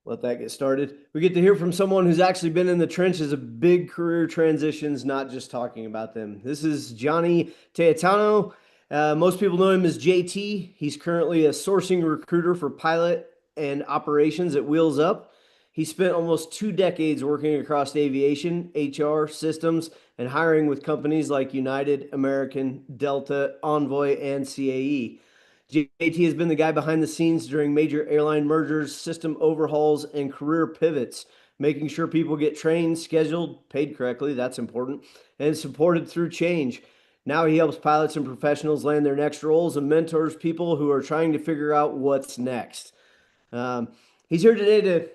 Let that get started. We get to hear from someone who's actually been in the trenches of big career transitions, not just talking about them. This is Johnny Taitano. Most people know him as JT. He's currently a sourcing recruiter for pilot and operations at Wheels Up. He spent almost 2 decades working across aviation, HR, systems, and hiring with companies like United, American, Delta, Envoy, and CAE. JT has been the guy behind the scenes during major airline mergers, system overhauls, and career pivots, making sure people get trained, scheduled, paid correctly. That's important, and supported through change. Now he helps pilots and professionals land their next roles and mentors people who are trying to figure out what's next. Um, he's here today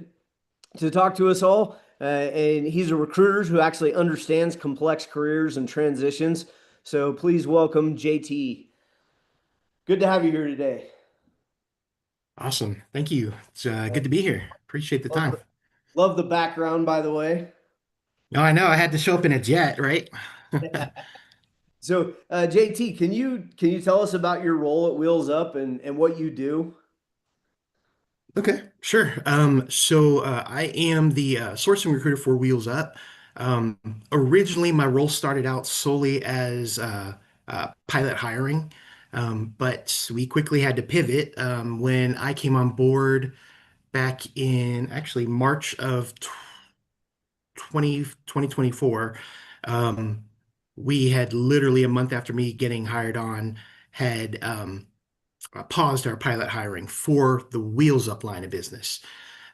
to talk to us all, and he's a recruiter who actually understands complex careers and transitions. So please welcome JT. Good to have you here today. Awesome. Thank you. It's good to be here. Appreciate the Love time. the, love the background, by the way. Oh, I know I had to show up in a jet, right? So, JT, can you tell us about your role at Wheels Up and what you do? Okay, sure. I am the sourcing recruiter for Wheels Up. Um, Originally, my role started out solely as pilot hiring, but we quickly had to pivot when I came on board back in actually March of 2024. Um, we had literally a month after me getting hired on, had paused our pilot hiring for the Wheels Up line of business.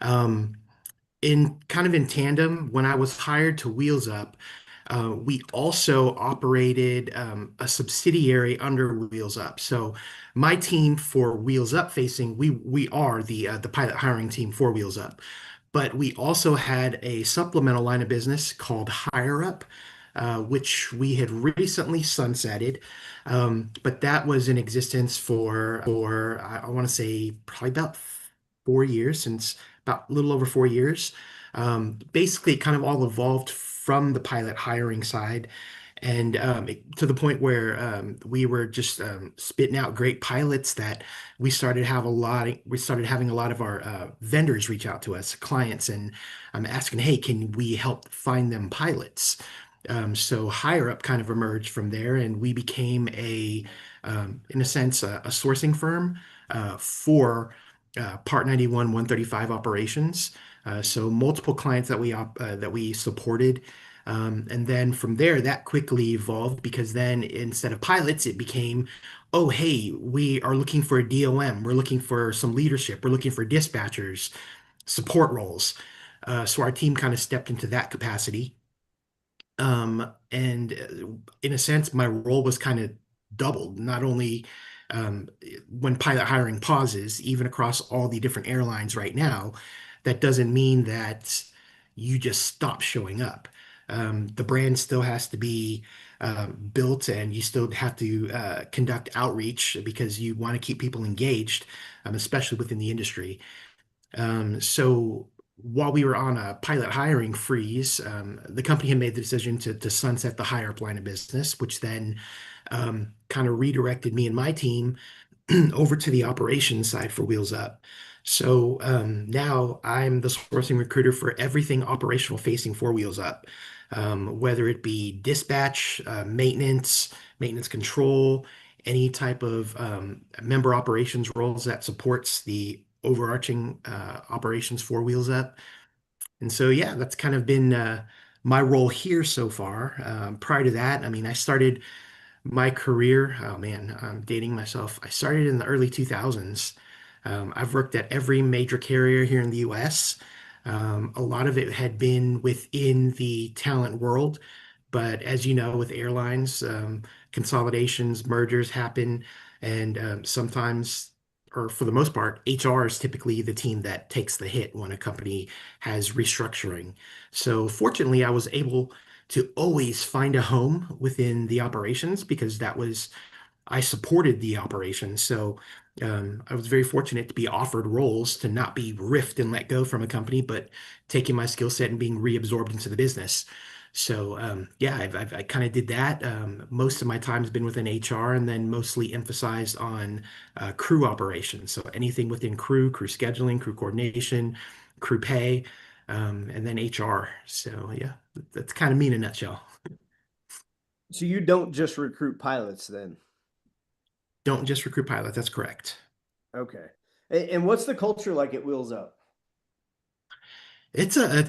Um, in kind of in tandem, when I was hired to Wheels Up, we also operated a subsidiary under Wheels Up. So my team for Wheels Up facing, we are the pilot hiring team for Wheels Up. But we also had a supplemental line of business called Hire Up, which we had recently sunsetted. But that was in existence for I want to say probably about 4 years, since about a little over 4 years. Basically, it kind of all evolved from the pilot hiring side, and to the point where we were just spitting out great pilots that we started having a lot of our vendors reach out to us, clients, and asking, "Hey, can we help find them pilots?" So Higher Up kind of emerged from there, and we became in a sense, a sourcing firm for Part 91, 135 operations. So multiple clients that we supported. And then from there, that quickly evolved because then instead of pilots, it became, oh, hey, we are looking for a DOM. We're looking for some leadership. We're looking for dispatchers, support roles. So our team kind of stepped into that capacity. And in a sense, my role was kind of doubled, not only um, when pilot hiring pauses, even across all the different airlines right now, that doesn't mean that you just stop showing up. The brand still has to be built, and you still have to conduct outreach because you want to keep people engaged, especially within the industry. So while we were on a pilot hiring freeze, the company had made the decision to sunset the higher up line of business, which then kind of redirected me and my team over to the operations side for Wheels Up. So now I'm the sourcing recruiter for everything operational facing for Wheels Up, whether it be dispatch, maintenance control, any type of member operations roles that supports the overarching operations for Wheels Up. And so, yeah, that's kind of been my role here so far. Prior to that, I mean, I started my career, oh man, I'm dating myself. I started in the early 2000s. I've worked at every major carrier here in the US. A lot of it had been within the talent world, but as you know, with airlines, consolidations, mergers happen, and sometimes, or for the most part, HR is typically the team that takes the hit when a company has restructuring. So fortunately, I was able to always find a home within the operations because I supported the operations. So I was very fortunate to be offered roles to not be riffed and let go from a company, but taking my skill set and being reabsorbed into the business. So yeah, I kind of did that. Most of my time has been within HR, and then mostly emphasized on crew operations. So anything within crew scheduling, crew coordination, crew pay, and then HR. So yeah, that's kind of me in a nutshell. So you don't just recruit pilots then? Don't just recruit pilots. That's correct. Okay. And what's the culture like at Wheels Up? It's a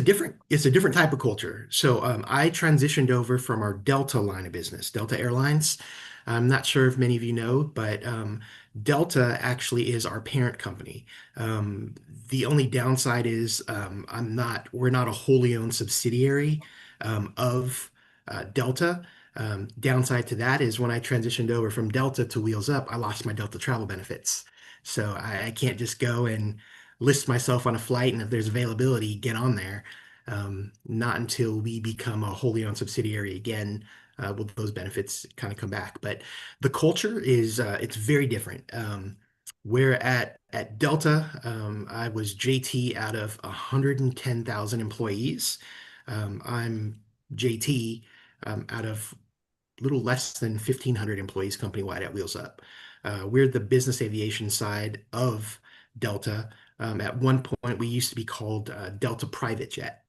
different type of culture. So I transitioned over from our Delta line of business, Delta Airlines. I'm not sure if many of you know, but Delta actually is our parent company. Um, the only downside is we're not a wholly owned subsidiary of Delta. Downside to that is when I transitioned over from Delta to Wheels Up, I lost my Delta travel benefits. So I can't just go and list myself on a flight, and if there's availability, get on there. Not until we become a wholly owned subsidiary again will those benefits kind of come back. But the culture is it's very different. Where at Delta, I was JT out of 110,000 employees. I'm JT out of little less than 1,500 employees company-wide at Wheels Up. We're the business aviation side of Delta. At one point, we used to be called Delta Private Jet.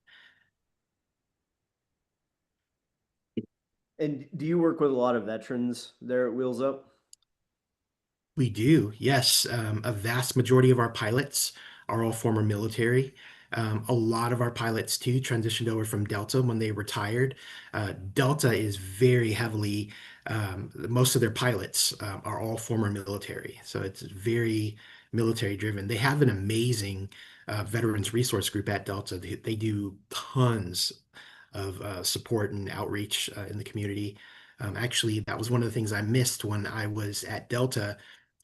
And do you work with a lot of veterans there at Wheels Up? We do, yes. A vast majority of our pilots are all former military. A lot of our pilots too transitioned over from Delta when they retired. Delta is very heavily, most of their pilots are all former military, so it's very military driven. They have an amazing veterans resource group at Delta. They do tons of support and outreach in the community. Actually, that was one of the things I missed when I was at Delta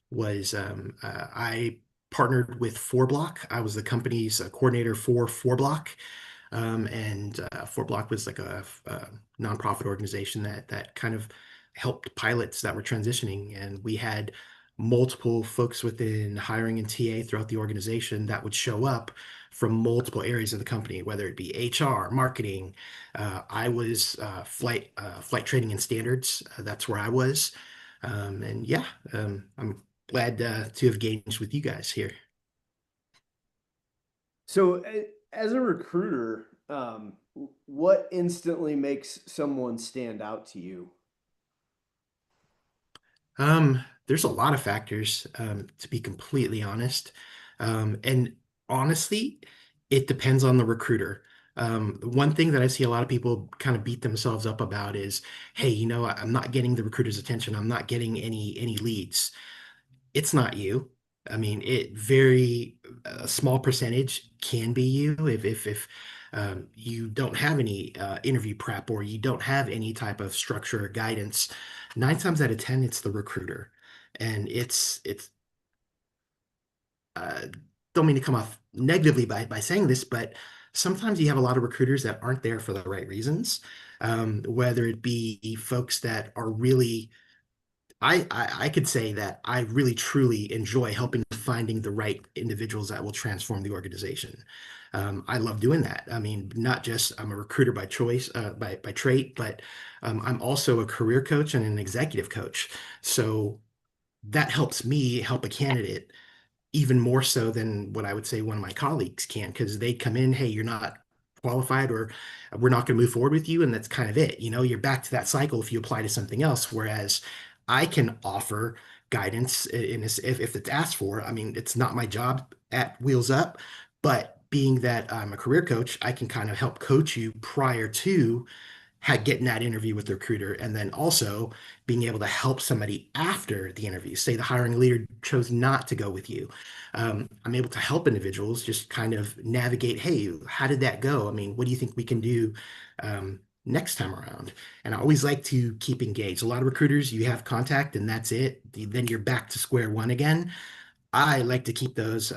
was I partnered with 4Block. I was the company's coordinator for 4Block. And 4Block was like a nonprofit organization that kind of helped pilots that were transitioning. And we had multiple folks within hiring and TA throughout the organization that would show up from multiple areas of the company, whether it be HR, marketing. I was flight training and standards. That's where I was. And yeah, I'm glad to have engaged with you guys here. So, as a recruiter, what instantly makes someone stand out to you? There's a lot of factors, to be completely honest. And honestly, it depends on the recruiter. One thing that I see a lot of people kind of beat themselves up about is, hey, I'm not getting the recruiter's attention. I'm not getting any leads. It's not you. I mean, it very a small percentage can be you if you don't have any interview prep or you don't have any type of structure or guidance. Nine times out of ten, it's the recruiter, and it's uh, don't mean to come off negatively by saying this, but sometimes you have a lot of recruiters that aren't there for the right reasons, whether it be folks that are really I could say that I really truly enjoy helping finding the right individuals that will transform the organization. I love doing that. I mean, not just I'm a recruiter by choice, by trait, but I'm also a career coach and an executive coach. So that helps me help a candidate even more so than what I would say one of my colleagues can, because they come in, hey, you're not qualified, or we're not going to move forward with you, and that's kind of it. You're back to that cycle if you apply to something else. Whereas I can offer guidance if it's asked for. I mean, it's not my job at Wheels Up, but being that I'm a career coach, I can kind of help coach you prior to getting that interview with the recruiter, and then also being able to help somebody after the interview. Say the hiring leader chose not to go with you. I'm able to help individuals just kind of navigate, hey, how did that go? I mean, what do you think we can do next time around? And I always like to keep engaged. A lot of recruiters, you have contact and that's it. Then you're back to square one again. I like to keep those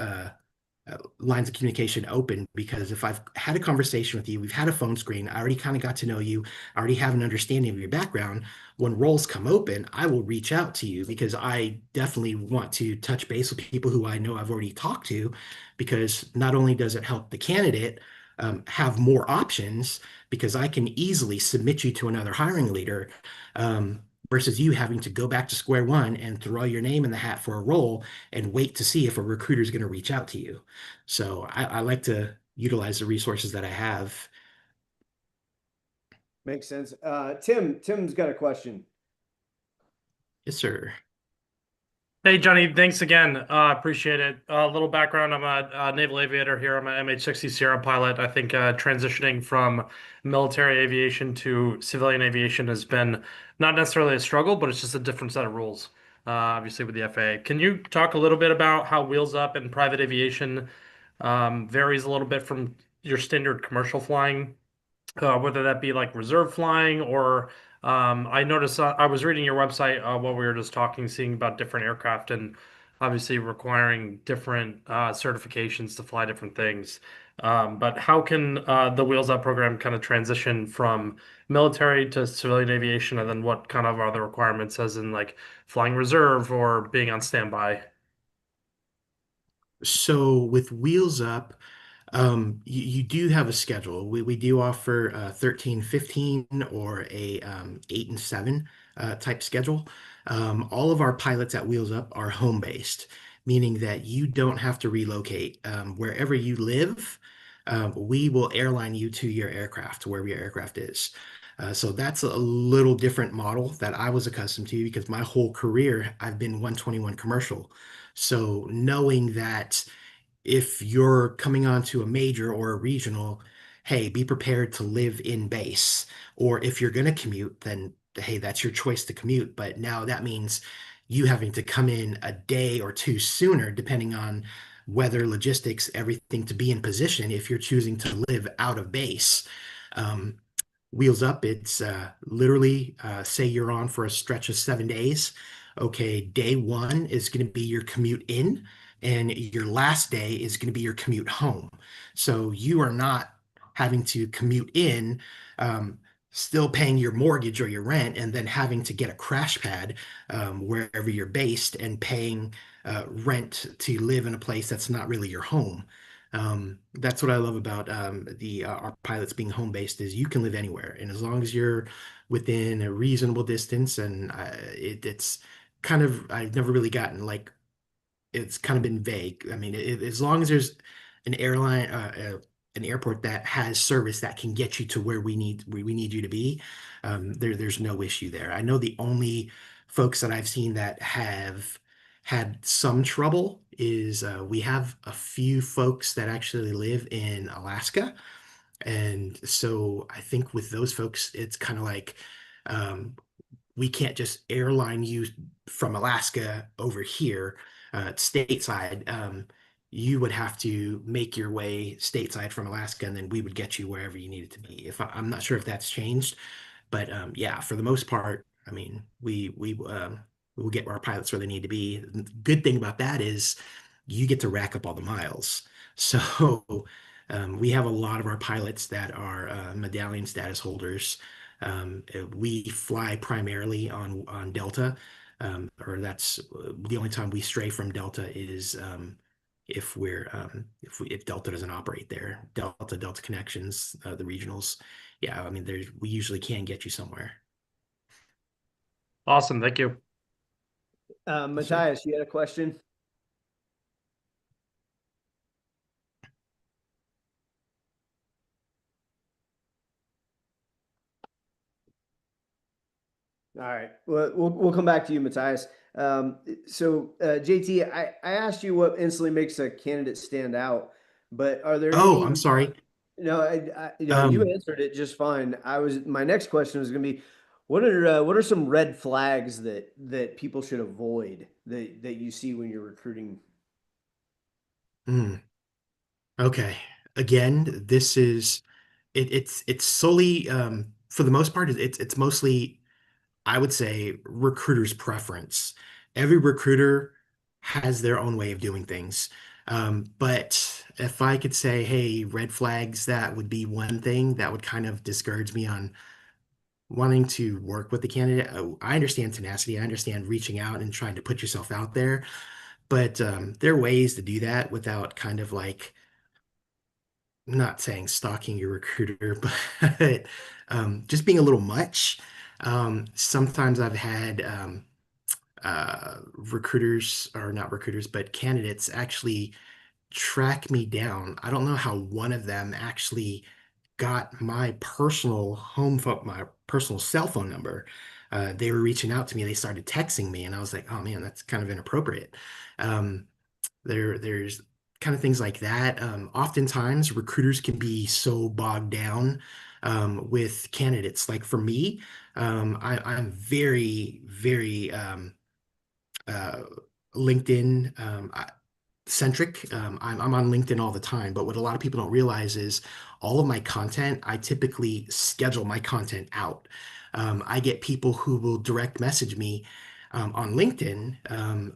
lines of communication open, because if I've had a conversation with you, we've had a phone screen, I already kind of got to know you, I already have an understanding of your background. When roles come open, I will reach out to you because I definitely want to touch base with people who I know I've already talked to, because not only does it help the candidate have more options, because I can easily submit you to another hiring leader. versus you having to go back to square one and throw your name in the hat for a role and wait to see if a recruiter is going to reach out to you. So I like to utilize the resources that I have. Makes sense. Tim's got a question. Yes, sir. Hey, Johnny, thanks again. Appreciate it. A little background. I'm a naval aviator here. I'm a MH-60 Sierra pilot. I think transitioning from military aviation to civilian aviation has been not necessarily a struggle, but it's just a different set of rules, obviously, with the FAA. Can you talk a little bit about how Wheels Up and private aviation varies a little bit from your standard commercial flying? Whether that be like reserve flying or I noticed I was reading your website while we were just talking, seeing about different aircraft and obviously requiring different certifications to fly different things. But how can the Wheels Up program kind of transition from military to civilian aviation, and then what kind of are the requirements, as in like flying reserve or being on standby? So with Wheels Up, you do have a schedule. We do offer 13, 15 or a 8 and 7 type schedule. All of our pilots at Wheels Up are home based, meaning that you don't have to relocate. Wherever you live, we will airline you to your aircraft, wherever your aircraft is. So that's a little different model that I was accustomed to because my whole career I've been 121 commercial. So knowing that if you're coming onto a major or a regional, hey, be prepared to live in base. Or if you're going to commute, then hey, that's your choice to commute. But now that means you having to come in a day or two sooner, depending on weather, logistics, everything to be in position if you're choosing to live out of base. Um, Wheels Up, it's literally say you're on for a stretch of 7 days. Okay, day one is going to be your commute in, and your last day is going to be your commute home. So you are not having to commute in, um, still paying your mortgage or your rent, and then having to get a crash pad wherever you're based and paying rent to live in a place that's not really your home. That's what I love about the our pilots being home based is you can live anywhere, and as long as you're within a reasonable distance, and it's kind of I've never really gotten like it's kind of been vague. I mean, as long as there's an airline, an airport that has service that can get you to where we need you to be, there's no issue there. I know the only folks that I've seen that have had some trouble is we have a few folks that actually live in Alaska. And so I think with those folks, it's kind of like um, we can't just airline you from Alaska over here stateside. You would have to make your way stateside from Alaska, and then we would get you wherever you needed to be. If I'm not sure if that's changed, but yeah, for the most part, I mean, we will get our pilots where they need to be. The good thing about that is you get to rack up all the miles. So we have a lot of our pilots that are medallion status holders. We fly primarily on Delta, or that's the only time we stray from Delta is if Delta doesn't operate there. Delta connections, the regionals. Yeah, I mean, we usually can get you somewhere. Awesome, thank you. Yes, sir. Matthias, you had a question? All right. Well, we'll come back to you, Matthias. JT, I asked you what instantly makes a candidate stand out, but are there Oh, I'm any? sorry. No, you Um, answered it just fine. My next question was going to be, what are some red flags that people should avoid that you see when you're recruiting? mm, okay. Again, this is it's solely for the most part it's mostly I would say recruiter's preference. Every recruiter has their own way of doing things. But if I could say, hey, red flags, that would be one thing that would kind of discourage me on wanting to work with the candidate. I understand tenacity. I understand reaching out and trying to put yourself out there, but there are ways to do that without kind of like not saying stalking your recruiter, but just being a little much. Sometimes I've had recruiters, or not recruiters, but candidates actually track me down. I don't know how one of them actually got my personal home phone, my personal cell phone number. They were reaching out to me. They started texting me, and I was like, "Oh man, that's kind of inappropriate." Um, there's kind of things like that. Oftentimes, recruiters can be so bogged down with candidates. Like for me, I'm very, very uh, LinkedIn. Centric. I'm on LinkedIn all the time, but what a lot of people don't realize is all of my content, I typically schedule my content out. I get people who will direct message me on LinkedIn.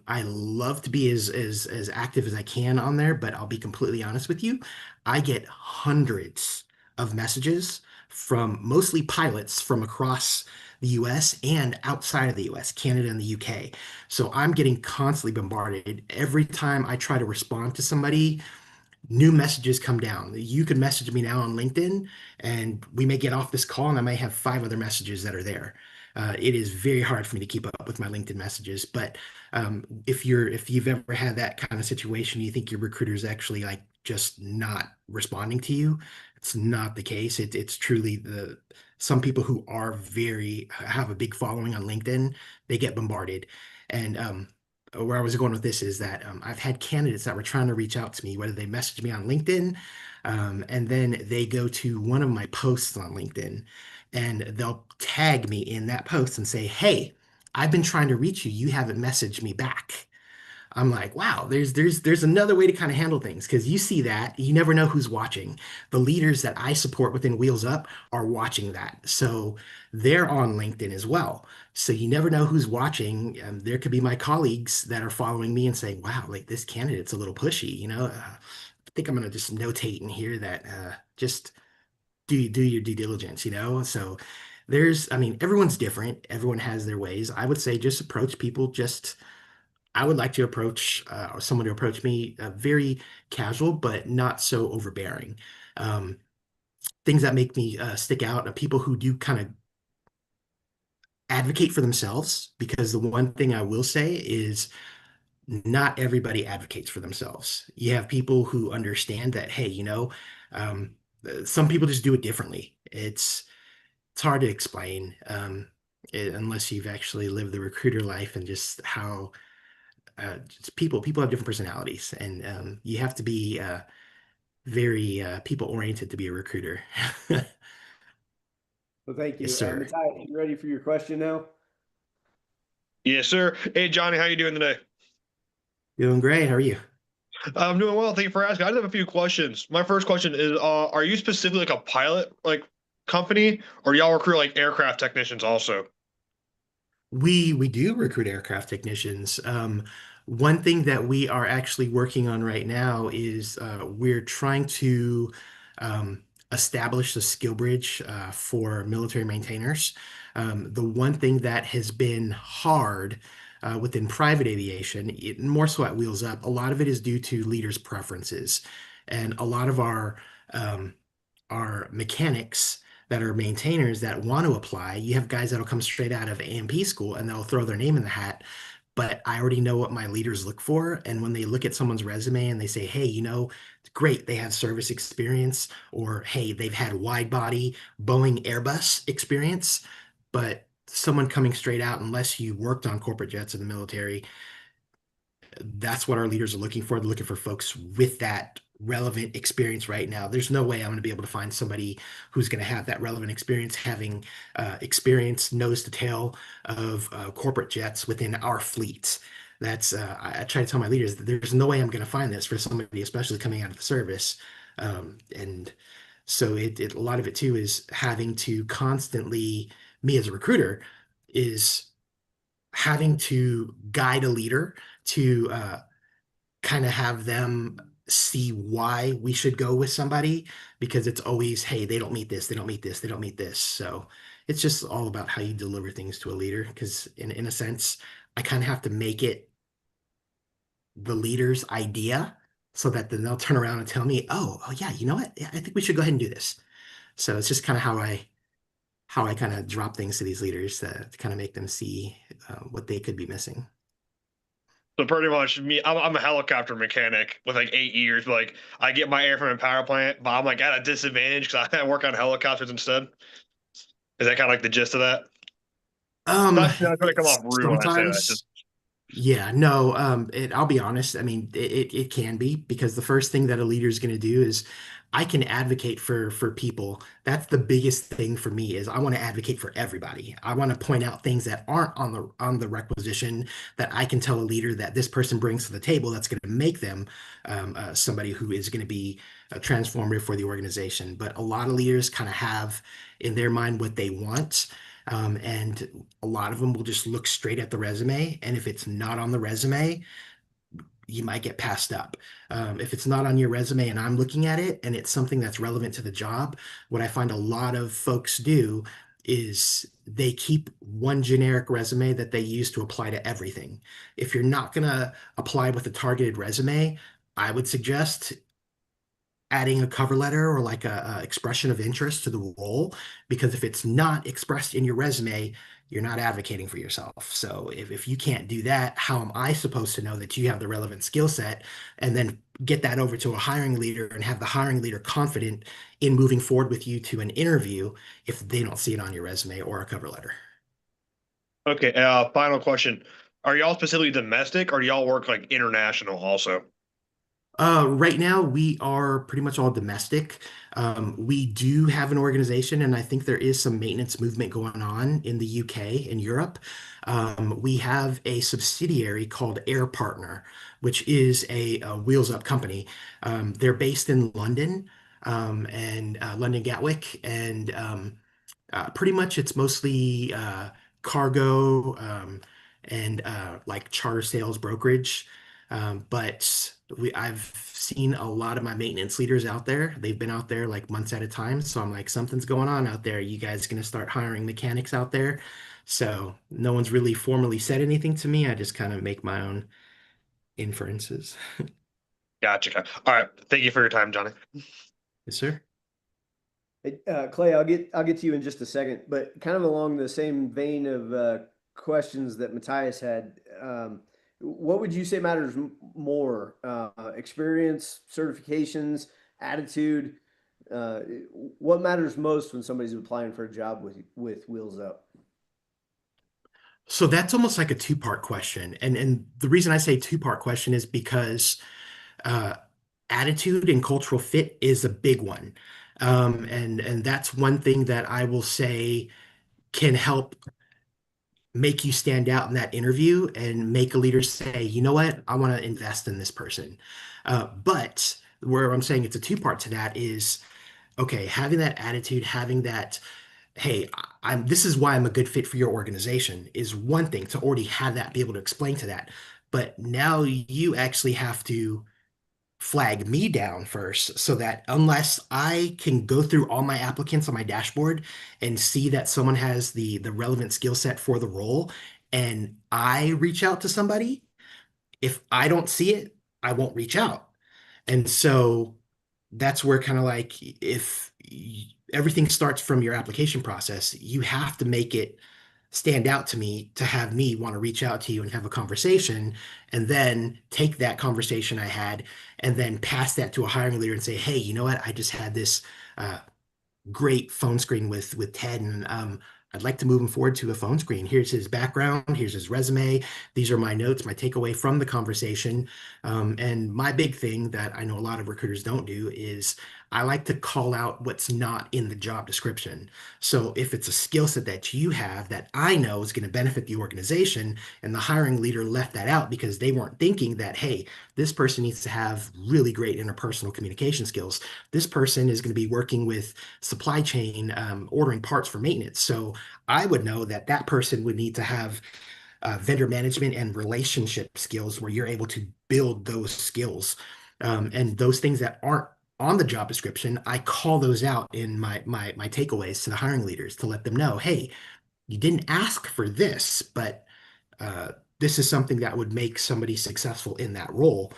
I love to be as active as I can on there, but I'll be completely honest with you. I get hundreds of messages from mostly pilots from across the US and outside of the US, Canada and the UK. So I'm getting constantly bombarded. Every time I try to respond to somebody, new messages come down. You could message me now on LinkedIn, and we may get off this call, and I may have five other messages that are there. It is very hard for me to keep up with my LinkedIn messages. But if you've ever had that kind of situation, you think your recruiter is actually like just not responding to you. It's not the case. It's truly the some people who are very have a big following on LinkedIn, they get bombarded. And where I was going with this is that I've had candidates that were trying to reach out to me, whether they message me on LinkedIn, and then they go to one of my posts on LinkedIn and they'll tag me in that post and say, "Hey, I've been trying to reach you. You haven't messaged me back." I'm like, wow, there's another way to kind of handle things because you see that you never know who's watching. The leaders that I support within Wheels Up are watching that, so they're on LinkedIn as well. So you never know who's watching. There could be my colleagues that are following me and saying, "Wow, like this candidate's a little pushy." I think I'm gonna just notate in here that just do your due diligence. So I mean, everyone's different. Everyone has their ways. I would say just approach people just I would like to approach someone to approach me very casual, but not so overbearing. Um, Things that make me stick out are people who do kind of advocate for themselves, because the one thing I will say is not everybody advocates for themselves. You have people who understand that, hey, um, some people just do it differently. It's hard to explain unless you've actually lived the recruiter life and just how just people have different personalities, and you have to be very people oriented to be a recruiter. Well, thank Yes, you. sir. Matai, you ready for your question now? Yes, sir. Hey, Johnny, how you doing today? Doing great. How are you? I'm doing well. Thank you for asking. I just have a few questions. My first question is, are you specifically like a pilot like company, or y'all recruit like aircraft technicians also? We do recruit aircraft technicians. One thing that we are actually working on right now is we're trying to um, establish the skill bridge for military maintainers. The one thing that has been hard within private aviation, more so at Wheels Up, a lot of it is due to leaders' preferences, and a lot of um, our mechanics that are maintainers that want to apply. You have guys that'll come straight out of A&P school and they'll throw their name in the hat. But I already know what my leaders look for. And when they look at someone's resume and they say, hey, it's great, they have service experience, or hey, they've had wide body Boeing Airbus experience. But someone coming straight out, unless you worked on corporate jets in the military, that's what our leaders are looking for. They're looking for folks with that relevant experience right now. There's no way I'm going to be able to find somebody who's going to have that relevant experience, having experience nose to tail of corporate jets within our fleet. I try to tell my leaders that there's no way I'm going to find this for somebody, especially coming out of the service. And so a lot of it too is having to constantly, me as a recruiter, is having to guide a leader to kind of have them see why we should go with somebody, because it's always, hey, they don't meet this, they don't meet this, they don't meet this. So it's just all about how you deliver things to a leader, because in a sense, I kind of have to make it the leader's idea so that then they'll turn around and tell me, oh yeah, you know what? Yeah, I think we should go ahead and do this. So it's just kind of how I kind of drop things to these leaders to kind of make them see what they could be missing. So pretty much me, I'm a helicopter mechanic with like 8 years, but like I get my air from a power plant, but I'm like at a disadvantage because I work on helicopters instead. Is that kind of like the gist of that? Um, Not trying to come off rude when I say that. Sometimes, yeah, no, I'll be honest. I mean, it can be because the first thing that a leader is going to do is I can advocate for people. That's the biggest thing for me is I want to advocate for everybody. I want to point out things that aren't on the requisition that I can tell a leader that this person brings to the table that's going to make them somebody who is going to be transformative for the organization. But a lot of leaders kind of have in their mind what they want. And a lot of them will just look straight at the resume. And if it's not on the resume, you might get passed up. If it's not on your resume and I'm looking at it and it's something that's relevant to the job, what I find a lot of folks do is they keep one generic resume that they use to apply to everything. If you're not going to apply with a targeted resume, I would suggest adding a cover letter or like a expression of interest to the role, because if it's not expressed in your resume, you're not advocating for yourself. So if you can't do that, how am I supposed to know that you have the relevant skill set and then get that over to a hiring leader and have the hiring leader confident in moving forward with you to an interview if they don't see it on your resume or a cover letter? Okay. Final question: are y'all specifically domestic, or do y'all work like international also? Right now, we are pretty much all domestic. We do have an organization, and I think there is some maintenance movement going on in the UK and Europe. We have a subsidiary called Air Partner, which is a Wheels Up company. They're based in London and London Gatwick, and pretty much it's mostly cargo and like charter sales brokerage. But I've seen a lot of my maintenance leaders out there. They've been out there like months at a time. So I'm like, something's going on out there. You guys gonna start hiring mechanics out there? So no one's really formally said anything to me. I just kind of make my own inferences. Gotcha. All right. Thank you for your time, Johnny. Yes, sir. Hey, Clay, I'll get to you in just a second, but kind of along the same vein of questions that Matthias had. What would you say matters more? Experience, certifications, attitude? Uh, what matters most when somebody's applying for a job with Wheels Up? So that's almost like a two-part question. And the reason I say two-part question is because uh, attitude and cultural fit is a big one. And that's one thing that I will say can help make you stand out in that interview and make a leader say, you know what, I want to invest in this person. But where I'm saying it's a two-part to that is, okay, having that attitude, having that, hey, I'm this is why I'm a good fit for your organization is one thing to already have that, be able to explain to that. But now you actually have to flag me down first so that unless I can go through all my applicants on my dashboard and see that someone has the relevant skill set for the role and I reach out to somebody, if I don't see it, I won't reach out. And so that's where kind of like if everything starts from your application process, you have to make it stand out to me to have me want to reach out to you and have a conversation and then take that conversation I had and then pass that to a hiring leader and say, hey, you know what? I just had this uh, great phone screen with Ted, and I'd like to move him forward to a phone screen. Here's his background, here's his resume. These are my notes, my takeaway from the conversation. And my big thing that I know a lot of recruiters don't do is I like to call out what's not in the job description. So if it's a skill set that you have that I know is going to benefit the organization, and the hiring leader left that out because they weren't thinking that, hey, this person needs to have really great interpersonal communication skills. This person is going to be working with supply chain, ordering parts for maintenance. So I would know that that person would need to have vendor management and relationship skills where you're able to build those skills. And those things that aren't on the job description, I call those out in my takeaways to the hiring leaders to let them know, hey, you didn't ask for this, but this is something that would make somebody successful in that role.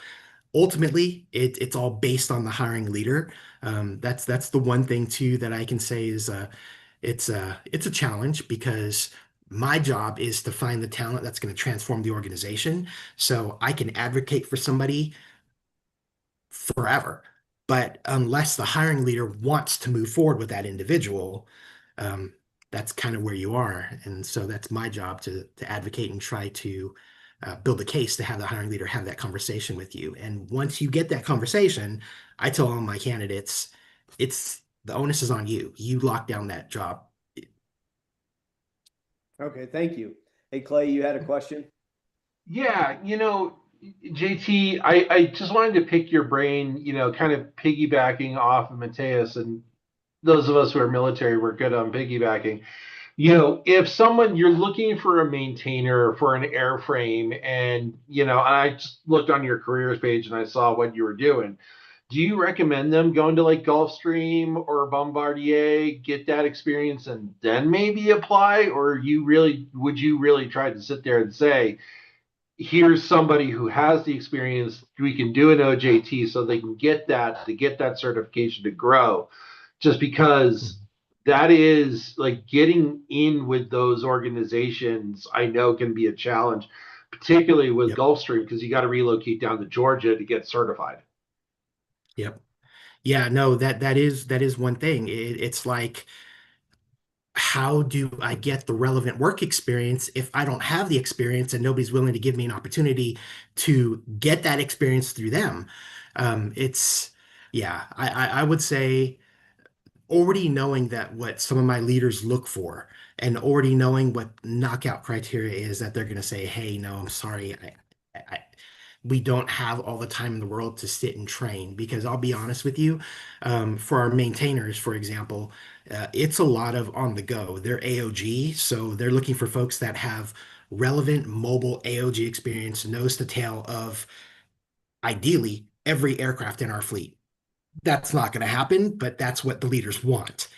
Ultimately, it's all based on the hiring leader. That's the one thing too that I can say is it's a challenge because my job is to find the talent that's going to transform the organization. So I can advocate for somebody forever. But unless the hiring leader wants to move forward with that individual, um, that's kind of where you are. And so that's my job to advocate and try to build a case to have the hiring leader have that conversation with you. And once you get that conversation, I tell all my candidates, it's the onus is on you. You lock down that job. Okay, thank you. Hey, Clay, you had a question? Yeah, JT, I just wanted to pick your brain, kind of piggybacking off of Mateus, and those of us who are military, we're good on piggybacking. If someone you're looking for a maintainer for an airframe, and I just looked on your careers page and I saw what you were doing. Do you recommend them going to like Gulfstream or Bombardier, get that experience, and then maybe apply? Or would you really try to sit there and say, here's somebody who has the experience, we can do an OJT so they can get that certification to grow, just because that is like getting in with those organizations, I know can be a challenge, particularly with Yep. Gulfstream, because you got to relocate down to Georgia to get certified. Yep. Yeah, no, that is one thing. It's like, how do I get the relevant work experience if I don't have the experience and nobody's willing to give me an opportunity to get that experience through them? It's yeah, I would say already knowing that what some of my leaders look for and already knowing what knockout criteria is that they're going to say, hey, no, I'm sorry. We don't have all the time in the world to sit and train because I'll be honest with you, for our maintainers, for example, it's a lot of on the go. They're AOG, so they're looking for folks that have relevant mobile AOG experience, nose to tail of ideally every aircraft in our fleet. That's not going to happen, but that's what the leaders want.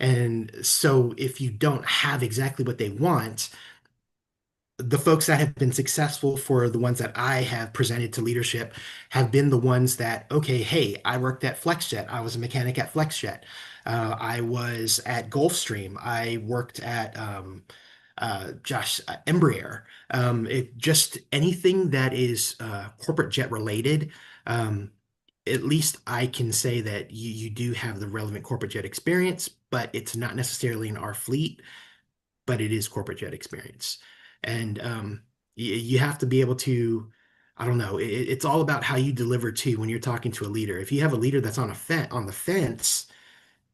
And so if you don't have exactly what they want, the folks that have been successful for the ones that I have presented to leadership have been the ones that, okay, hey, I worked at FlexJet. I was a mechanic at FlexJet. I was at Gulfstream. I worked at Embraer. It just anything that is corporate jet related. Um, at least I can say that you do have the relevant corporate jet experience, but it's not necessarily in our fleet, but it is corporate jet experience. And you have to be able to, I don't know, it's all about how you deliver too when you're talking to a leader. If you have a leader that's on the fence,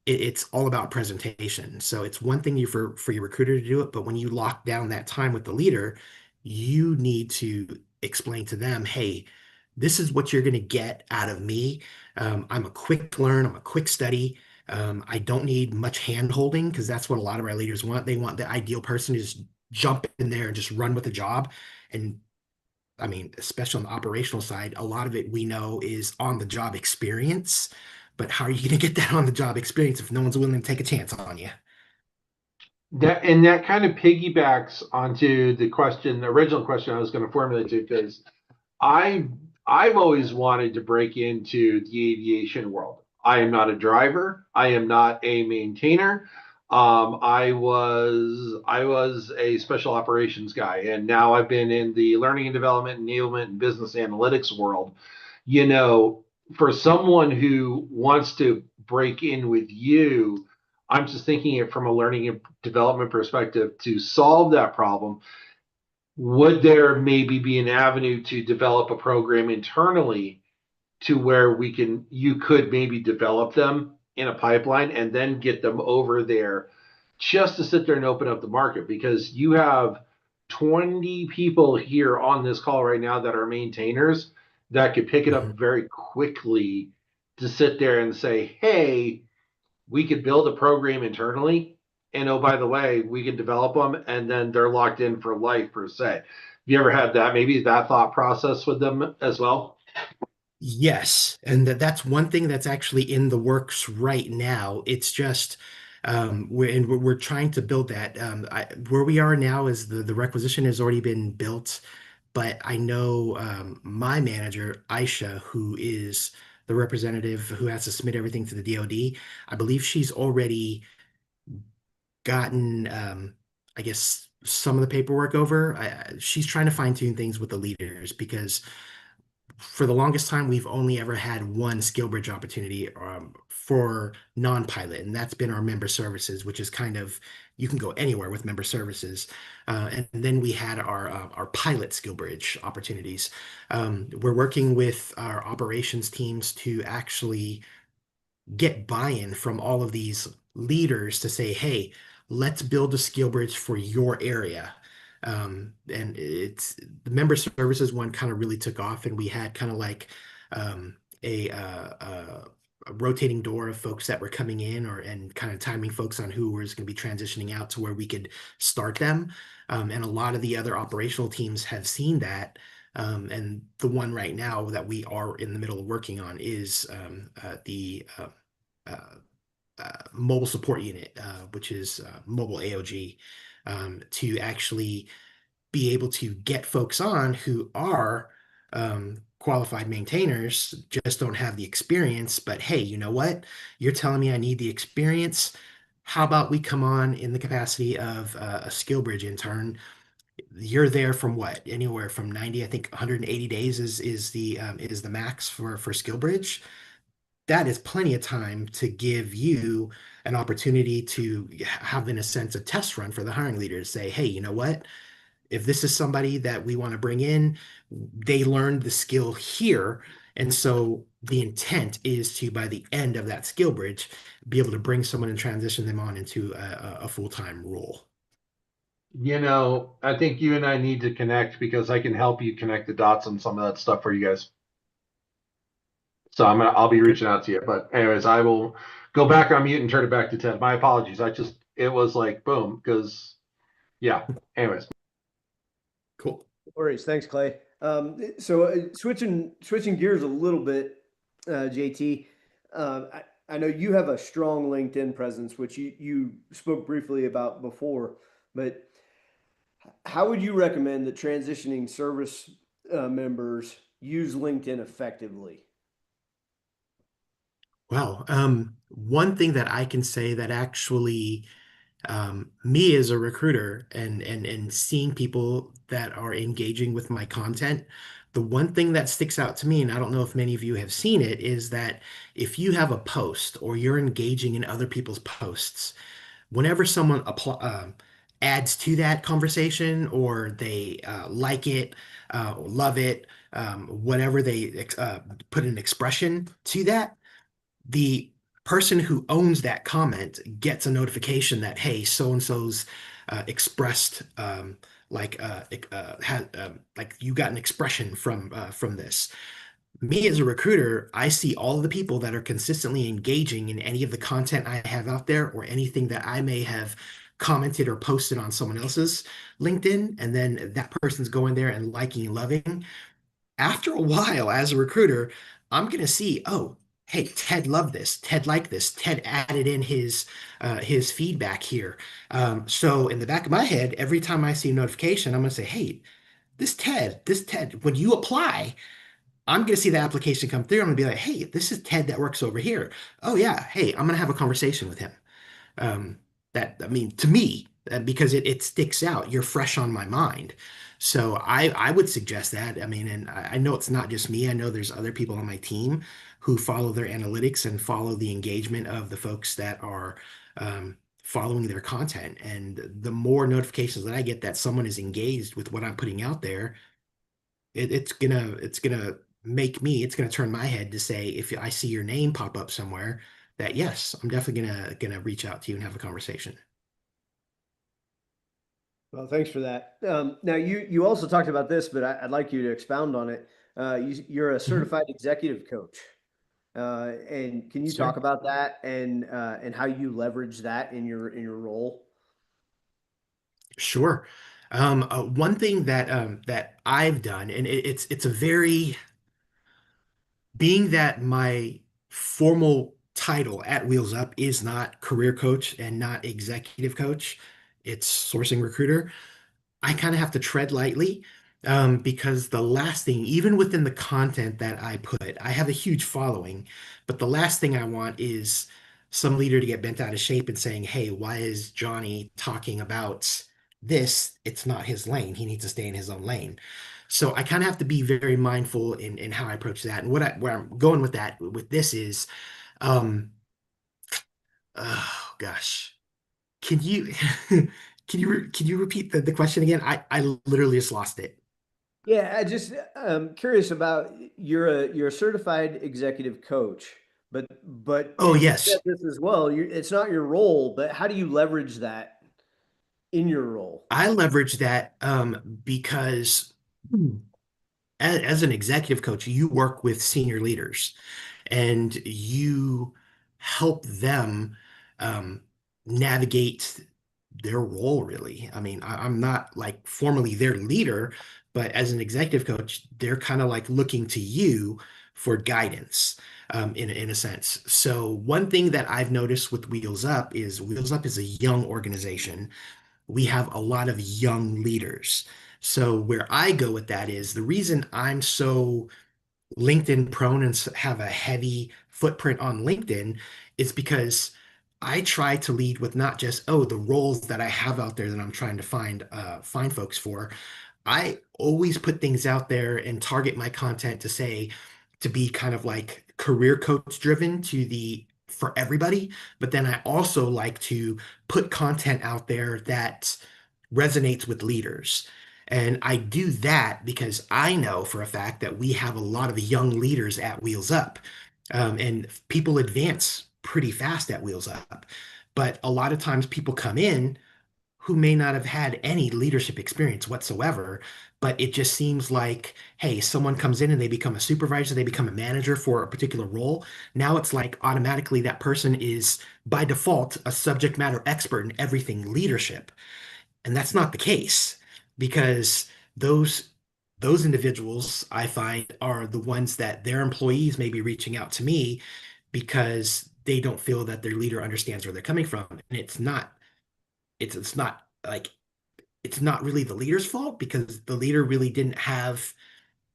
it's all about presentation. So it's one thing for your recruiter to do it, but when you lock down that time with the leader, you need to explain to them, hey, this is what you're going to get out of me. I'm a quick learn, I'm a quick study. I don't need much hand holding because that's what a lot of our leaders want. They want the ideal person to just jump in there and just run with the job. And I mean, especially on the operational side, a lot of it we know is on the job experience. But how are you going to get that on the job experience if no one's willing to take a chance on you? That kind of piggybacks onto the original question I was going to formulate to, because I I've always wanted to break into the aviation world. I am not a driver. I am not a maintainer. I was a special operations guy, and now I've been in the learning and development, enablement, and business analytics world. You know, for someone who wants to break in with you, I'm just thinking it from a learning and development perspective to solve that problem. Would there maybe be an avenue to develop a program internally to where you could maybe develop them in a pipeline and then get them over there just to sit there and open up the market? Because you have 20 people here on this call right now that are maintainers that could pick it up Mhm. very quickly to sit there and say, hey, we could build a program internally, and oh, by the way, we can develop them, and then they're locked in for life, per se. Have you ever had that, maybe that thought process with them as well? Yes, and that's one thing that's actually in the works right now. It's just we're trying to build that. Where we are now is the requisition has already been built, but I know my manager Aisha, who is the representative who has to submit everything to the DoD, I believe she's already gotten, I guess, some of the paperwork over. She's trying to fine tune things with the leaders because for the longest time, we've only ever had one skill bridge opportunity for non-pilot, and that's been our member services, which is kind of you can go anywhere with member services. And then we had our pilot skill bridge opportunities. We're working with our operations teams to actually get buy-in from all of these leaders to say, hey, let's build a skill bridge for your area. And it's the member services one kind of really took off, and we had kind of like um, a, uh, uh, a rotating door of folks that were coming in, or and kind of timing folks on who was going to be transitioning out to where we could start them. And a lot of the other operational teams have seen that. And the one right now that we are in the middle of working on is the uh, mobile support unit, which is mobile AOG, to actually be able to get folks on who are qualified maintainers, just don't have the experience. But hey, you know what? You're telling me I need the experience. How about we come on in the capacity of a skill bridge intern? You're there from what? Anywhere from 90, I think 180 days is the max for skill bridge. That is plenty of time to give you an opportunity to have, in a sense, a test run for the hiring leader to say, hey, you know what? If this is somebody that we want to bring in, they learned the skill here. And so the intent is to, by the end of that skill bridge, be able to bring someone and transition them on into a full-time role. I think you and I need to connect because I can help you connect the dots on some of that stuff for you guys. So I'll be reaching out to you. But anyways, I will go back on mute and turn it back to Ted. My apologies. It was like boom, because yeah. Anyways. Cool. No worries. Thanks, Clay. So switching gears a little bit, JT. I know you have a strong LinkedIn presence, which you spoke briefly about before, but how would you recommend that transitioning service members use LinkedIn effectively? Well, one thing that I can say that actually me as a recruiter and seeing people that are engaging with my content, the one thing that sticks out to me, and I don't know if many of you have seen it, is that if you have a post or you're engaging in other people's posts, whenever someone adds to that conversation or they like it, or love it, whatever they put an expression to that, the person who owns that comment gets a notification that, hey, so and so's expressed had like you got an expression from this. Me as a recruiter, I see all of the people that are consistently engaging in any of the content I have out there or anything that I may have commented or posted on someone else's LinkedIn, and then that person's going there and liking and loving. After a while, as a recruiter, I'm going to see, oh, hey, Ted loved this. Ted liked this. Ted added in his feedback here. So in the back of my head, every time I see a notification, I'm going to say, hey, this Ted, when you apply, I'm going to see the application come through. I'm going to be like, hey, this is Ted that works over here. Oh yeah, hey, I'm going to have a conversation with him. That I mean, to me, because it sticks out. You're fresh on my mind. So I would suggest that. I mean, and I know it's not just me. I know there's other people on my team who follow their analytics and follow the engagement of the folks that are following their content. And the more notifications that I get that someone is engaged with what I'm putting out there, it's gonna make me. It's gonna turn my head to say if I see your name pop up somewhere that yes, I'm definitely gonna reach out to you and have a conversation. Well, thanks for that. Now, you also talked about this, but I'd like you to expound on it. You're a Mhm. certified executive coach, and can you talk Sure. about that and how you leverage that in your role? Sure. One thing that I've done, and it's a very being that my formal title at Wheels Up is not career coach and not executive coach, it's sourcing recruiter. I kind of have to tread lightly because the last thing, even within the content that I put, I have a huge following, but the last thing I want is some leader to get bent out of shape and saying, hey, why is Johnny talking about this? It's not his lane. He needs to stay in his own lane. So I kind of have to be very mindful in how I approach that. And where I'm going with that with this is, um, oh gosh, can you can you repeat the question again? I literally just lost it. Yeah, I just curious about you're a certified executive coach, but Oh and you said yes, this as well. It's not your role, but how do you leverage that in your role? I leverage that because as an executive coach, you work with senior leaders and you help them um, navigate their role, really. I mean, I'm not like formally their leader, but as an executive coach, they're kind of like looking to you for guidance in a sense. So, one thing that I've noticed with Wheels Up is a young organization. We have a lot of young leaders. So where I go with that is the reason I'm so LinkedIn prone and have a heavy footprint on LinkedIn is because I try to lead with not just, oh, the roles that I have out there that I'm trying to find folks for. I always put things out there and target my content to say to be kind of like career coach driven to the for everybody, but then I also like to put content out there that resonates with leaders. And I do that because I know for a fact that we have a lot of young leaders at Wheels Up, and people advance pretty fast at Wheels Up. But a lot of times people come in who may not have had any leadership experience whatsoever, but it just seems like, hey, someone comes in and they become a supervisor, they become a manager for a particular role. Now it's like automatically that person is by default a subject matter expert in everything leadership. And that's not the case because those those individuals I find are the ones that their employees may be reaching out to me because they don't feel that their leader understands where they're coming from. And it's not like it's not really the leader's fault because the leader really didn't have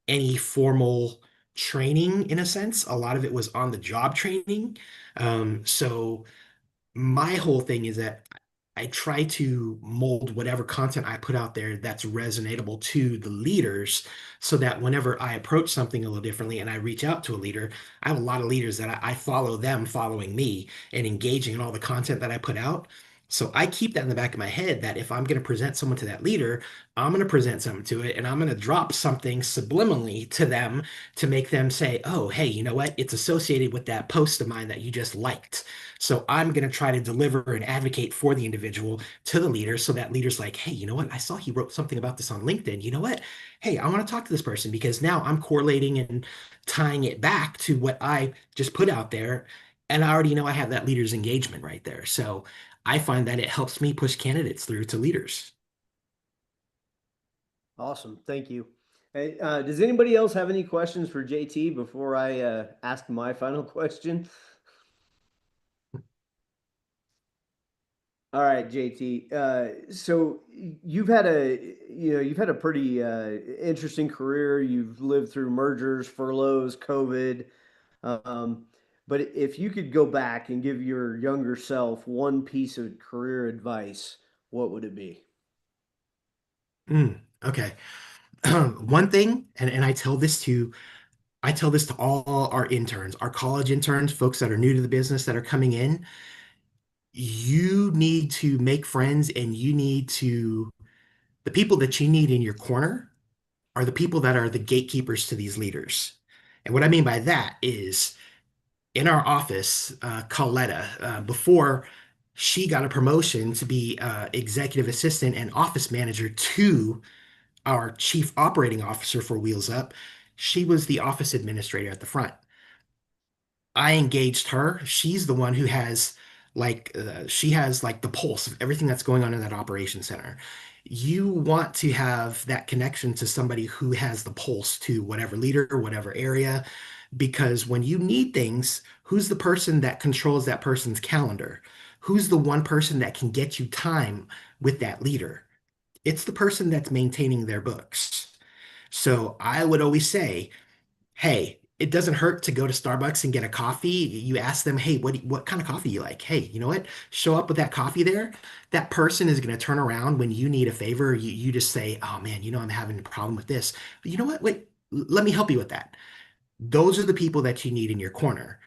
any formal training in a sense. A lot of it was on the job training. So my whole thing is that I try to mold whatever content I put out there that's resonatable to the leaders so that whenever I approach something a little differently and I reach out to a leader, I have a lot of leaders that I follow them following me and engaging in all the content that I put out. So I keep that in the back of my head that if I'm going to present someone to that leader, I'm going to present something to it and I'm going to drop something subliminally to them to make them say, oh, hey, you know what? It's associated with that post of mine that you just liked. So I'm going to try to deliver and advocate for the individual to the leader so that leader's like, hey, you know what? I saw he wrote something about this on LinkedIn. You know what? Hey, I want to talk to this person because now I'm correlating and tying it back to what I just put out there. And I already know I have that leader's engagement right there. So I find that it helps me push candidates through to leaders. Awesome, thank you. Hey, does anybody else have any questions for JT before I ask my final question? All right, JT. So you've had a pretty interesting career. You've lived through mergers, furloughs, COVID. Um, but if you could go back and give your younger self one piece of career advice, what would it be? Okay. One thing, and I tell this to all our interns, our college interns, folks that are new to the business that are coming in. You need to make friends and the people that you need in your corner are the people that are the gatekeepers to these leaders. And what I mean by that is in our office, Coletta, before she got a promotion to be executive assistant and office manager to our chief operating officer for Wheels Up, she was the office administrator at the front. I engaged her. She's the one who has she has like the pulse of everything that's going on in that operation center. You want to have that connection to somebody who has the pulse to whatever leader, whatever area, because when you need things, who's the person that controls that person's calendar? Who's the one person that can get you time with that leader? It's the person that's maintaining their books. So I would always say, hey, it doesn't hurt to go to Starbucks and get a coffee. You ask them, hey, what kind of coffee you like? Hey, you know what? Show up with that coffee there. That person is going to turn around when you need a favor. You just say, oh man, I'm having a problem with this. But you know what? Wait, let me help you with that. Those are the people that you need in your corner,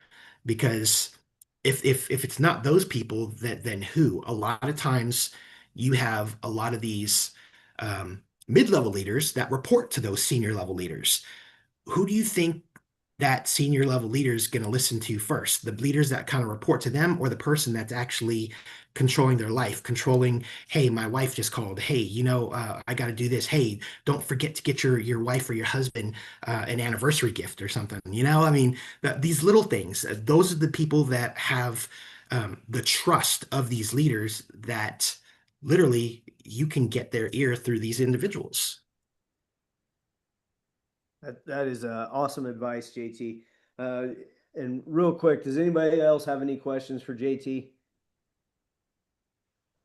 because if it's not those people, then who? A lot of times you have a lot of these mid-level leaders that report to those senior level leaders. Who do you think that senior level leader is going to listen to first? The leaders that kind of report to them, or the person that's actually controlling their life, controlling, hey, my wife just called. Hey, I got to do this. Hey, don't forget to get your wife or your husband an anniversary gift or something. I mean, these little things, those are the people that have the trust of these leaders, that literally you can get their ear through these individuals. That is awesome advice, JT. Uh, and real quick, does anybody else have any questions for JT?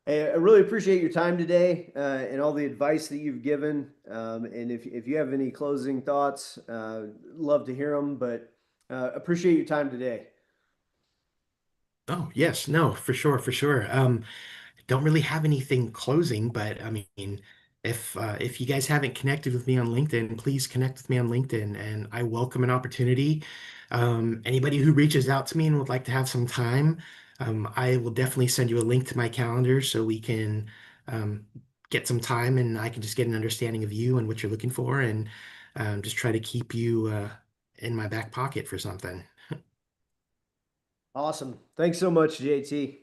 Hey, I really appreciate your time today and all the advice that you've given. And if you have any closing thoughts, love to hear them. But appreciate your time today. Oh, yes, no, for sure, for sure. Don't really have anything closing, but I mean, if you guys haven't connected with me on LinkedIn, please connect with me on LinkedIn, and I welcome an opportunity. Anybody who reaches out to me and would like to have some time, I will definitely send you a link to my calendar so we can um, get some time, and I can just get an understanding of you and what you're looking for, and just try to keep you in my back pocket for something. Awesome. Thanks so much, JT.